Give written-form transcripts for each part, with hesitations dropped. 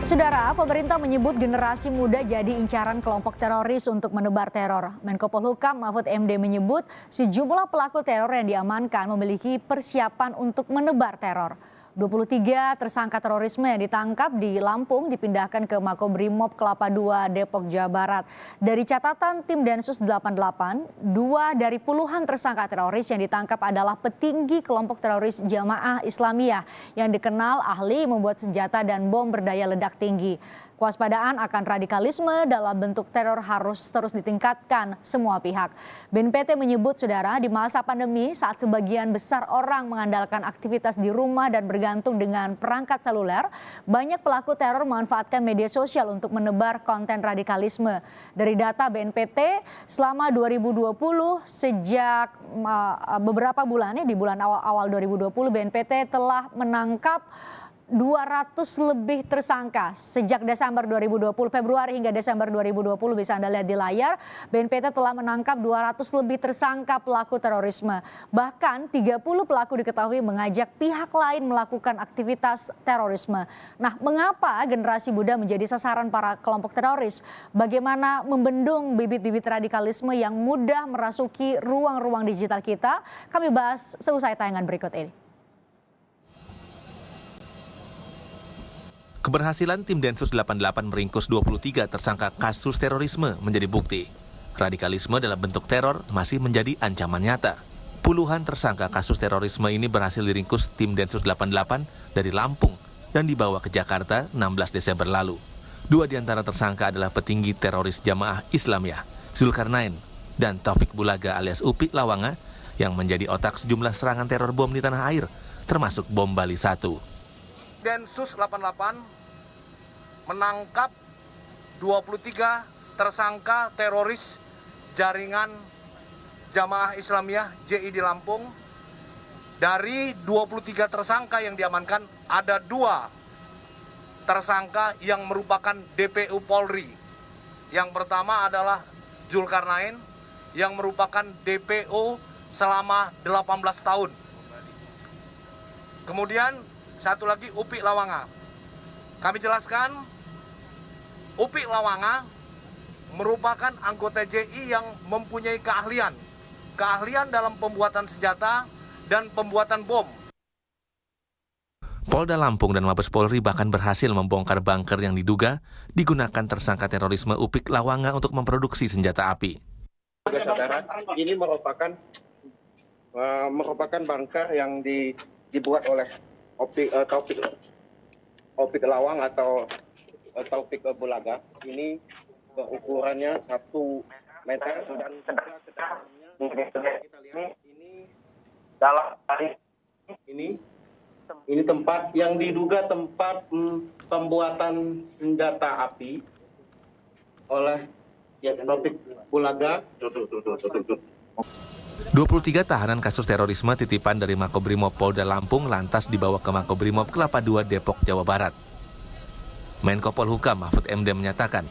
Saudara, pemerintah menyebut generasi muda jadi incaran kelompok teroris untuk menebar teror. Menko Polhukam Mahfud MD menyebut sejumlah pelaku teror yang diamankan memiliki persiapan untuk menebar teror. 23 tersangka terorisme yang ditangkap di Lampung dipindahkan ke Makobrimob Kelapa II, Depok, Jawa Barat. Dari catatan tim Densus 88, 2 dari puluhan tersangka teroris yang ditangkap adalah petinggi kelompok teroris Jamaah Islamiyah yang dikenal ahli membuat senjata dan bom berdaya ledak tinggi. Kewaspadaan akan radikalisme dalam bentuk teror harus terus ditingkatkan semua pihak. BNPT menyebut, saudara, di masa pandemi saat sebagian besar orang mengandalkan aktivitas di rumah dan bergantung dengan perangkat seluler, banyak pelaku teror memanfaatkan media sosial untuk menebar konten radikalisme. Dari data BNPT, selama 2020 sejak beberapa bulan di bulan awal 2020 BNPT telah menangkap 200 lebih tersangka sejak Desember 2020, Februari hingga Desember 2020 bisa Anda lihat di layar. BNPT telah menangkap 200 lebih tersangka pelaku terorisme. Bahkan 30 pelaku diketahui mengajak pihak lain melakukan aktivitas terorisme. Nah, mengapa generasi muda menjadi sasaran para kelompok teroris? Bagaimana membendung bibit-bibit radikalisme yang mudah merasuki ruang-ruang digital kita? Kami bahas seusai tayangan berikut ini. Keberhasilan tim Densus 88 meringkus 23 tersangka kasus terorisme menjadi bukti. Radikalisme dalam bentuk teror masih menjadi ancaman nyata. Puluhan tersangka kasus terorisme ini berhasil diringkus tim Densus 88 dari Lampung dan dibawa ke Jakarta 16 Desember lalu. 2 di antara tersangka adalah petinggi teroris Jamaah Islamiyah, Zulkarnain, dan Taufik Bulaga alias Upik Lawanga yang menjadi otak sejumlah serangan teror bom di tanah air, termasuk bom Bali 1. Densus 88 menangkap 23 tersangka teroris jaringan Jamaah Islamiyah JI di Lampung. Dari 23 tersangka yang diamankan, ada 2 tersangka yang merupakan DPU Polri. Yang pertama adalah Zulkarnain yang merupakan DPO selama 18 tahun. Kemudian satu lagi Upik Lawanga. Kami jelaskan, Upik Lawanga merupakan anggota JI yang mempunyai keahlian dalam pembuatan senjata dan pembuatan bom. Polda Lampung dan Mabes Polri bahkan berhasil membongkar bunker yang diduga digunakan tersangka terorisme Upik Lawanga untuk memproduksi senjata api. Saudara, ini merupakan bunker yang dibuat oleh Taufik Lawang atau Taufik Bulaga. Ini ukurannya 1 meter dan kita lihat ini dalam ini tempat yang diduga tempat pembuatan senjata api oleh Taufik Bulaga. 23 tahanan kasus terorisme titipan dari Makobrimob Polda Lampung lantas dibawa ke Makobrimob Kelapa II, Depok, Jawa Barat. Menko Polhukam Mahfud MD menyatakan,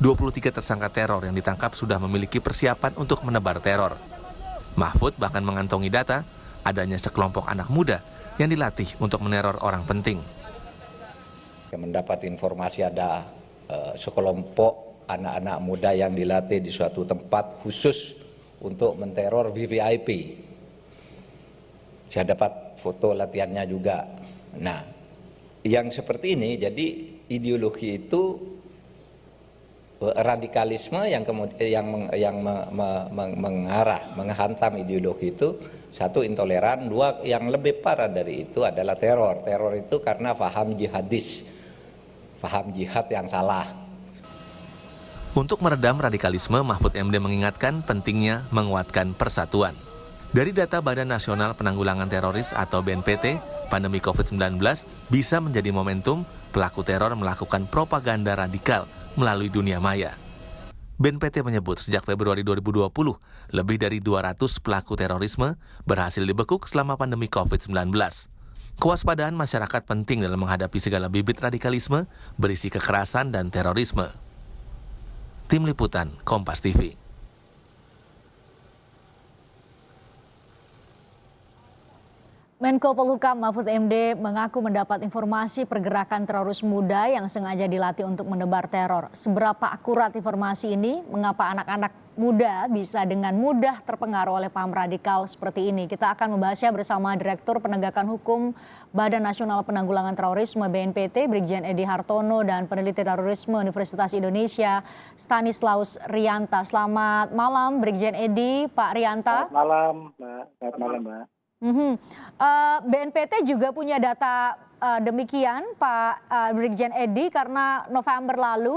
23 tersangka teror yang ditangkap sudah memiliki persiapan untuk menebar teror. Mahfud bahkan mengantongi data adanya sekelompok anak muda yang dilatih untuk meneror orang penting. Mendapat informasi ada sekelompok anak-anak muda yang dilatih di suatu tempat khusus untuk menteror VVIP. Saya dapat foto latihannya juga. Nah, yang seperti ini, jadi ideologi itu radikalisme yang mengarah, menghantam ideologi itu, 1 intoleran, 2 yang lebih parah dari itu adalah teror. Teror itu karena paham jihadis, paham jihad yang salah. Untuk meredam radikalisme, Mahfud MD mengingatkan pentingnya menguatkan persatuan. Dari data Badan Nasional Penanggulangan Teroris atau BNPT, pandemi COVID-19 bisa menjadi momentum pelaku teror melakukan propaganda radikal melalui dunia maya. BNPT menyebut sejak Februari 2020, lebih dari 200 pelaku terorisme berhasil dibekuk selama pandemi COVID-19. Kewaspadaan masyarakat penting dalam menghadapi segala bibit radikalisme berisi kekerasan dan terorisme. Tim Liputan Kompas TV. Menko Polhukam Mahfud MD mengaku mendapat informasi pergerakan teroris muda yang sengaja dilatih untuk menebar teror. Seberapa akurat informasi ini? Mengapa anak-anak muda bisa dengan mudah terpengaruh oleh paham radikal seperti ini? Kita akan membahasnya bersama Direktur Penegakan Hukum Badan Nasional Penanggulangan Terorisme (BNPT) Brigjen Edi Hartono dan peneliti terorisme Universitas Indonesia Stanislaus Rianta. Selamat malam Brigjen Edi, Pak Rianta. Selamat malam, Mbak. Selamat malam, Mbak. BNPT juga punya data demikian, Pak Brigjen Edi, karena November lalu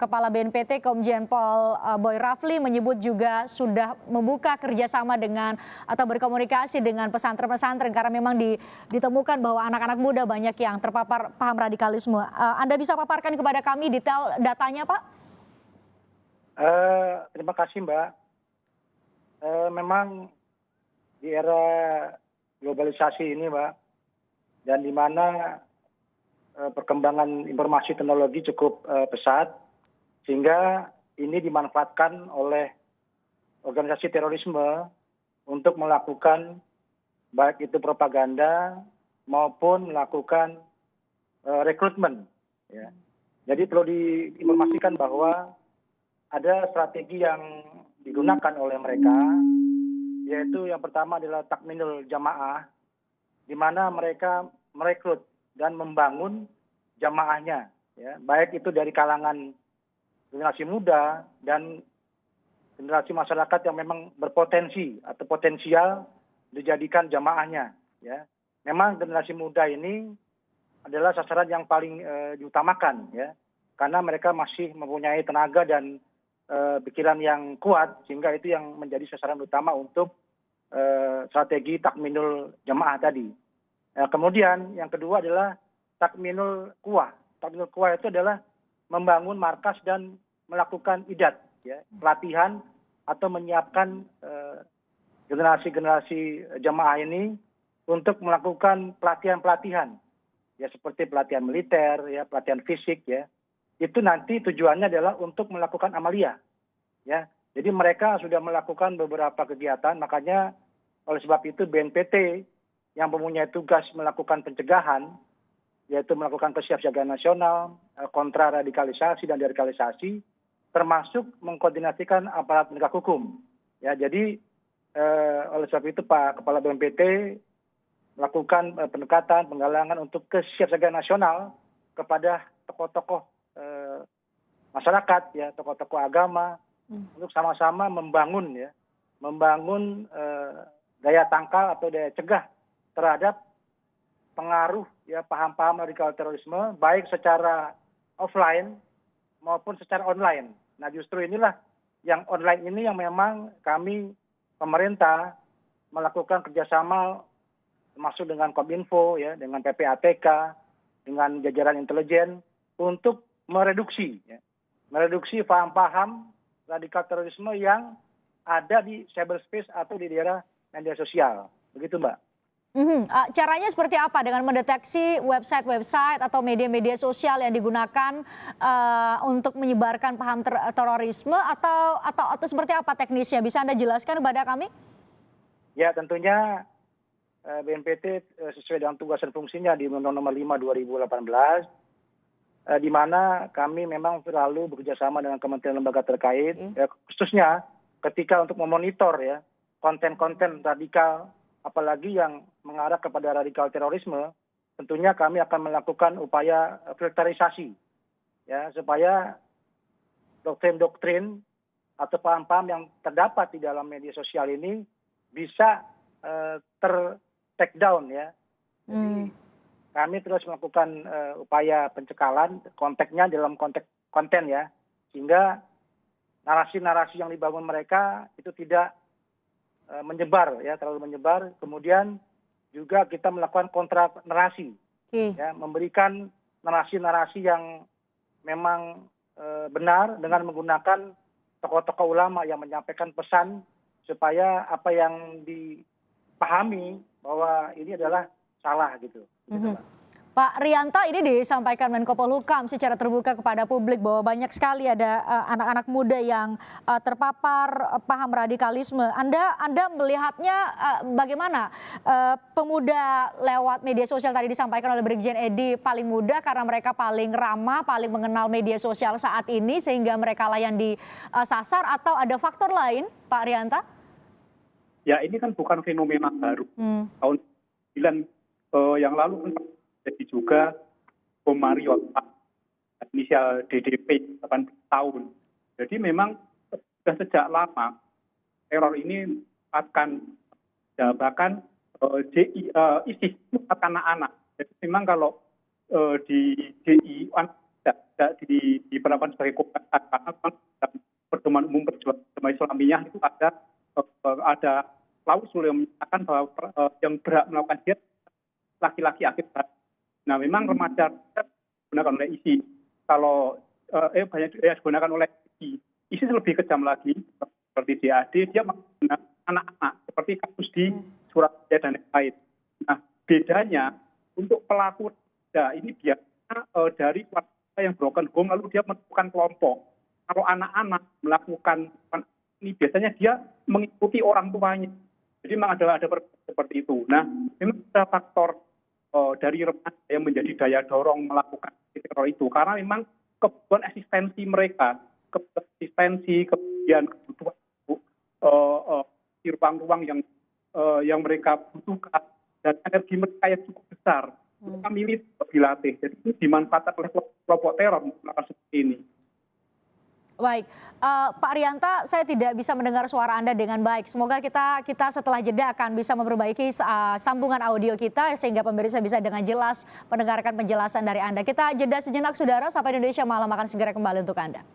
Kepala BNPT Komjen Pol Boy Rafli menyebut juga sudah membuka kerjasama dengan atau berkomunikasi dengan pesantren-pesantren karena memang ditemukan bahwa anak-anak muda banyak yang terpapar paham radikalisme. Anda bisa paparkan kepada kami detail datanya, Pak? Terima kasih, Mbak. Memang di era globalisasi ini, Mbak, dan di mana perkembangan informasi teknologi cukup pesat, sehingga ini dimanfaatkan oleh organisasi terorisme untuk melakukan baik itu propaganda maupun melakukan rekrutmen. Ya. Jadi perlu diinformasikan bahwa ada strategi yang digunakan oleh mereka, yaitu yang pertama adalah takminul jamaah, di mana mereka merekrut dan membangun jamaahnya, ya, baik itu dari kalangan generasi muda dan generasi masyarakat yang memang berpotensi atau potensial dijadikan jamaahnya. Ya. Memang generasi muda ini adalah sasaran yang paling diutamakan, ya, karena mereka masih mempunyai tenaga dan pikiran yang kuat, sehingga itu yang menjadi sasaran utama untuk strategi takminul jamaah tadi. Kemudian yang kedua adalah takminul kuwah. Takminul kuwah itu adalah membangun markas dan melakukan idat, ya, pelatihan atau menyiapkan generasi-generasi jamaah ini untuk melakukan pelatihan-pelatihan, ya, seperti pelatihan militer, ya, pelatihan fisik, ya. Itu nanti tujuannya adalah untuk melakukan amaliyah, ya. Jadi mereka sudah melakukan beberapa kegiatan, makanya oleh sebab itu BNPT yang mempunyai tugas melakukan pencegahan, yaitu melakukan kesiapsiagaan nasional, kontraradikalisasi dan deradikalisasi, termasuk mengkoordinasikan aparat penegak hukum. Ya, jadi oleh sebab itu Pak Kepala BNPT melakukan pendekatan, penggalangan untuk kesiapsiagaan nasional kepada tokoh-tokoh masyarakat, ya, tokoh-tokoh agama, untuk sama-sama membangun, ya, membangun daya tangkal atau daya cegah terhadap pengaruh, ya, paham-paham radikal terorisme, baik secara offline maupun secara online. Nah, justru inilah yang online ini yang memang kami pemerintah melakukan kerjasama termasuk dengan Kominfo, ya, dengan PPATK, dengan jajaran intelijen untuk mereduksi paham-paham radikal terorisme yang ada di cyberspace atau di daerah media sosial. Begitu, Mbak. Caranya seperti apa dengan mendeteksi website-website atau media-media sosial yang digunakan untuk menyebarkan paham terorisme atau seperti apa teknisnya? Bisa Anda jelaskan kepada kami? Ya, tentunya BNPT sesuai dengan tugas dan fungsinya di Undang-Undang Nomor 5 2018, di mana kami memang selalu bekerjasama dengan kementerian lembaga terkait, ya, khususnya ketika untuk memonitor, ya, konten-konten radikal, apalagi yang mengarah kepada radikal terorisme, tentunya kami akan melakukan upaya filterisasi, ya, supaya doktrin-doktrin atau paham-paham yang terdapat di dalam media sosial ini bisa take down, ya. Jadi kami terus melakukan upaya pencekalan konteksnya dalam konteks konten, ya, sehingga narasi-narasi yang dibangun mereka itu tidak menyebar, ya, terlalu menyebar. Kemudian juga kita melakukan kontra narasi, ya, memberikan narasi-narasi yang memang benar dengan menggunakan tokoh-tokoh ulama yang menyampaikan pesan supaya apa yang dipahami bahwa ini adalah salah, gitu. Pak Rianta, ini disampaikan Menko Polhukam secara terbuka kepada publik bahwa banyak sekali ada anak-anak muda yang terpapar paham radikalisme. Anda melihatnya bagaimana? Pemuda lewat media sosial tadi disampaikan oleh Brigjen Edi paling muda karena mereka paling ramah, paling mengenal media sosial saat ini sehingga mereka lah yang disasar, atau ada faktor lain, Pak Rianta? Ya, ini kan bukan fenomena baru. Tahun 9 yang lalu jadi juga bom Mario inisial DDP 8 tahun. Jadi memang sudah sejak lama teror ini akan bahkan ISIS itu anak-anak. Jadi memang kalau di DI tidak diperlakukan sebagai korban pertemuan umum perjuangan Islamiyah itu ada klausul yang menyatakan bahwa yang berhak melakukan jihad laki-laki akibat. Nah, memang remaja digunakan oleh ISIS. Kalau banyak digunakan oleh ISIS lebih kejam lagi, seperti JAD, dia menggunakan anak-anak, seperti kasus di Surabaya dan lain. Nah, bedanya untuk pelaku ini biasanya dari keluarga yang broken home, lalu dia menemukan kelompok. Kalau anak-anak melakukan ini, biasanya dia mengikuti orang tuanya. Jadi memang ada seperti itu. Nah, memang ada faktor dari remaja yang menjadi daya dorong melakukan teror itu, karena memang kebutuhan eksistensi mereka, kemudian kebutuhan di ruang-ruang yang mereka butuhkan dan energi mereka yang cukup besar, mereka milih dilatih. Jadi ini dimanfaatkan oleh kelompok teror melakukan seperti ini. Baik, Pak Rianta, saya tidak bisa mendengar suara Anda dengan baik. Semoga kita setelah jeda akan bisa memperbaiki sambungan audio kita sehingga pemirsa bisa dengan jelas mendengarkan penjelasan dari Anda. Kita jeda sejenak, saudara. Sampai Indonesia Malam akan segera kembali untuk Anda.